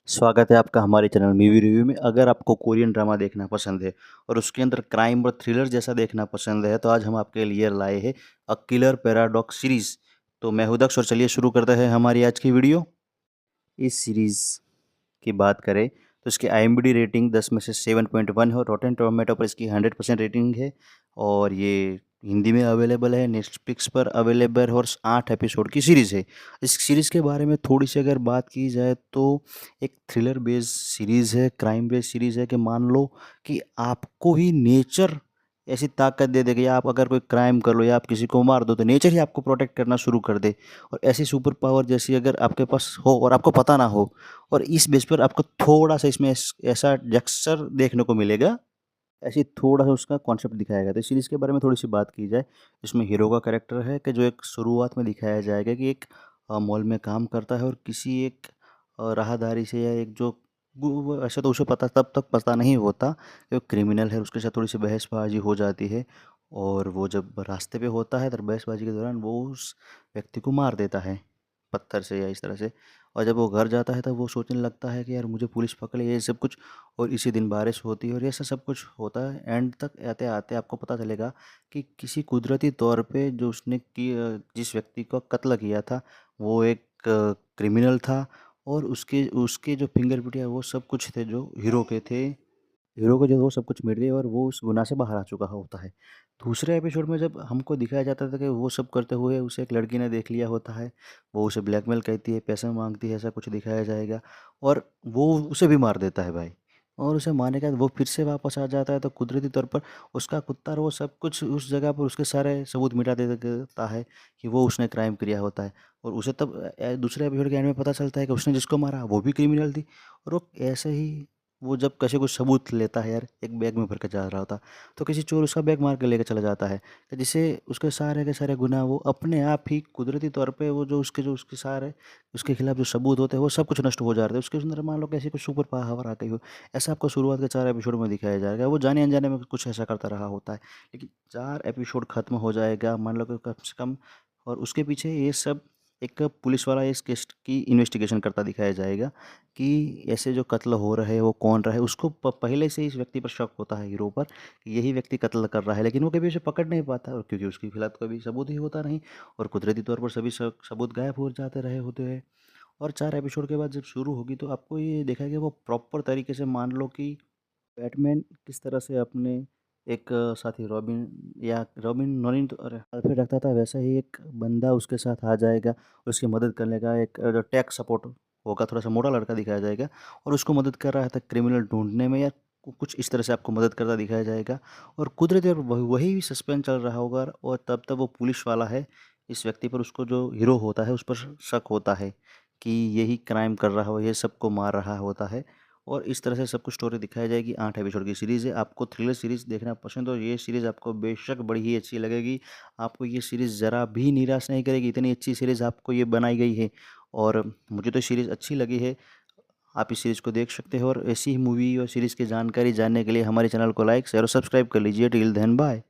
स्वागत है आपका हमारे चैनल मूवी रिव्यू में। अगर आपको कोरियन ड्रामा देखना पसंद है और उसके अंदर क्राइम और थ्रिलर जैसा देखना पसंद है तो आज हम आपके लिए लाए हैं अ किलर पैराडॉक्स सीरीज़। तो मैं हूं दक्ष और चलिए शुरू करते हैं हमारी आज की वीडियो। इस सीरीज़ की बात करें तो इसकी आईएमडी रेटिंग 10 में से 7.1 है और रॉटेन टोमेटो पर इसकी 100% रेटिंग है। और ये हिंदी में अवेलेबल है, नेटफ्लिक्स पर अवेलेबल है और 8 एपिसोड की सीरीज़ है। इस सीरीज़ के बारे में थोड़ी सी अगर बात की जाए तो एक थ्रिलर बेस्ड सीरीज़ है, क्राइम बेस्ड सीरीज़ है कि मान लो कि आपको ही नेचर ऐसी ताकत दे दे कि आप अगर कोई क्राइम कर लो या आप किसी को मार दो तो नेचर ही आपको प्रोटेक्ट करना शुरू कर दे। और ऐसी सुपर पावर जैसी अगर आपके पास हो और आपको पता ना हो, और इस बेस पर आपको थोड़ा-सा इसमें ऐसा जेस्चर देखने को मिलेगा, ऐसे थोड़ा-सा उसका कॉन्सेप्ट दिखाया गया। तो सीरीज़ के बारे में थोड़ी-सी बात की जाए, इसमें हीरो का कैरेक्टर है कि जो एक शुरुआत में दिखाया जाएगा कि एक मॉल में काम करता है और किसी एक राहदारी से या एक जो वो वैसे तो उसे पता तब तक पता नहीं होता कि वो क्रिमिनल है, उसके साथ थोड़ी-सी बहसबाजी हो जाती है और वो जब रास्ते पे होता है तो बहसबाजी के दौरान वो उस व्यक्ति को मार देता है, पत्थर से या इस तरह से। और जब वो घर जाता है तब वो सोचने लगता है कि यार मुझे पुलिस पकड़ ये सब कुछ। और इसी दिन बारिश होती है और ऐसा सब कुछ होता है। एंड तक आते-आते आपको पता चलेगा कि किसी कुदरती तौर पे जो उसने जिस व्यक्ति को कत्ल किया था, वो एक क्रिमिनल था और उसके उसके जो फिंगरप्रिंट है वो सब कुछ थे जो हीरो के थे। हीरो को जो है वो सब कुछ मिट गया और वो उस गुनाह से बाहर आ चुका होता है। दूसरे एपिसोड में जब हमको दिखाया जाता था कि वो सब करते हुए उसे एक लड़की ने देख लिया होता है, वो उसे ब्लैकमेल करती है, पैसे माँगती है, ऐसा कुछ दिखाया जाएगा और वो उसे भी मार देता है भाई। और उसे मारने के बाद वो फिर से वापस आ जाता है तो कुदरती तौर पर उसका कुत्ता और वो सब कुछ उस जगह पर उसके सारे सबूत मिटा दे देता है कि वो उसने क्राइम किया होता है। और उसे तब दूसरे एपिसोड के एंड में पता चलता है कि उसने जिसको मारा वो भी क्रिमिनल थी। और वो ऐसे ही वो जब कैसे कुछ सबूत लेता है यार, एक बैग में भर के जा रहा होता, तो किसी चोर उसका बैग मार के लेके चला जाता है, तो जिससे उसके सारे के सारे गुनाह वो अपने आप ही कुदरती तौर पे वो जो उसके सारे उसके खिलाफ जो सबूत होते हैं वो सब कुछ नष्ट हो जाते हैं। उसके अंदर मान लो कैसी कुछ सुपर पावर आ गई हो। ऐसा आपको शुरुआत के 4 एपिसोड में दिखाया जाएगा। वो जाने अनजाने में कुछ ऐसा करता रहा होता है, लेकिन 4 एपिसोड खत्म हो जाएगा मान लो कि कम से कम। और उसके पीछे ये सब एक पुलिस वाला इस केस की इन्वेस्टिगेशन करता दिखाया जाएगा कि ऐसे जो कत्ल हो रहे हैं वो कौन रहा है। उसको पहले से ही इस व्यक्ति पर शक होता है, हीरो पर, कि यही व्यक्ति कत्ल कर रहा है, लेकिन वो कभी उसे पकड़ नहीं पाता और क्योंकि उसके खिलाफ कभी सबूत ही होता नहीं। और कुदरती तौर पर सभी सबूत गायब हो जाते रहे होते हैं। और 4 एपिसोड के बाद जब शुरू होगी तो आपको ये दिखाएगा वो प्रॉपर तरीके से, मान लो कि बैटमैन किस तरह से अपने एक साथी रॉबिन या रॉबिन नॉरिन तो अरे अल्फ्रेड रखता था, वैसा ही एक बंदा उसके साथ आ जाएगा। उसकी मदद करने का एक जो टेक सपोर्ट होगा, थोड़ा सा मोटा लड़का दिखाया जाएगा और उसको मदद कर रहा था क्रिमिनल ढूंढने में या कुछ इस तरह से आपको मदद करता दिखाया जाएगा। और कुदरती और वही सस्पेंस चल रहा होगा और तब तक वो पुलिस वाला है इस व्यक्ति पर, उसको जो हीरो होता है उस पर शक होता है कि यही क्राइम कर रहा हो, ये सबको मार रहा होता है। और इस तरह से सब कुछ स्टोरी दिखाई जाएगी। 8 एपिसोड की सीरीज़ है। आपको थ्रिलर सीरीज़ देखना पसंद हो, ये सीरीज़ आपको बेशक बड़ी ही अच्छी लगेगी। आपको ये सीरीज़ ज़रा भी निराश नहीं करेगी, इतनी अच्छी सीरीज़ आपको ये बनाई गई है। और मुझे तो सीरीज़ अच्छी लगी है। आप इस सीरीज़ को देख सकते हो और ऐसी ही मूवी और सीरीज़ की जानकारी जानने के लिए हमारे चैनल को लाइक, शेयर और सब्सक्राइब कर लीजिए। Till then bye.